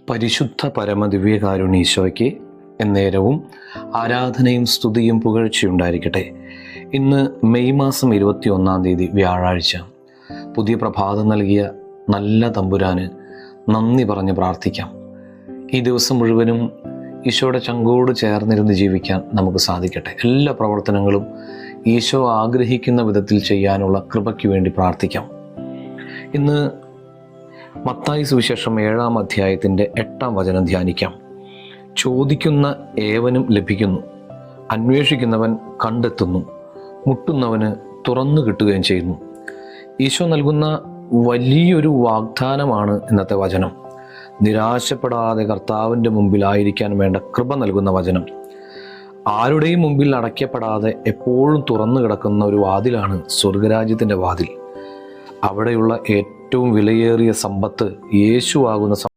പരിശുദ്ധ പരമദിവ്യകാരുണ്യ ഈശോയ്ക്ക് എന്നേരവും ആരാധനയും സ്തുതിയും പുകഴ്ചയുണ്ടായിരിക്കട്ടെ. ഇന്ന് മെയ് മാസം 21 വ്യാഴാഴ്ച. പുതിയ പ്രഭാതം നൽകിയ നല്ല തമ്പുരാന് നന്ദി പറഞ്ഞ് പ്രാർത്ഥിക്കാം. ഈ ദിവസം മുഴുവനും ഈശോയുടെ ചങ്കോട് ചേർന്നിരുന്ന് ജീവിക്കാൻ നമുക്ക് സാധിക്കട്ടെ. എല്ലാ പ്രവർത്തനങ്ങളും ഈശോ ആഗ്രഹിക്കുന്ന വിധത്തിൽ ചെയ്യാനുള്ള കൃപയ്ക്ക് വേണ്ടി പ്രാർത്ഥിക്കാം. ഇന്ന് മത്തായി സുവിശേഷം 7-ാം അധ്യായത്തിൻ്റെ 8-ാം വചനം ധ്യാനിക്കാം. ചോദിക്കുന്ന ഏവനും ലഭിക്കുന്നു, അന്വേഷിക്കുന്നവൻ കണ്ടെത്തുന്നു, മുട്ടുന്നവന് തുറന്നു കിട്ടുകയും ചെയ്യുന്നു. ഈശോ നൽകുന്ന വലിയൊരു വാഗ്ദാനമാണ് ഇന്നത്തെ വചനം. നിരാശപ്പെടാതെ കർത്താവിൻ്റെ മുമ്പിലായിരിക്കാൻ വേണ്ട കൃപ നൽകുന്ന വചനം. ആരുടെയും മുമ്പിൽ അടയ്ക്കപ്പെടാതെ എപ്പോഴും തുറന്നു കിടക്കുന്ന ഒരു വാതിലാണ് സ്വർഗരാജ്യത്തിൻ്റെ വാതിൽ. അവിടെയുള്ള ഏറ്റവും വിലയേറിയ സമ്പത്ത് യേശുവാകുന്ന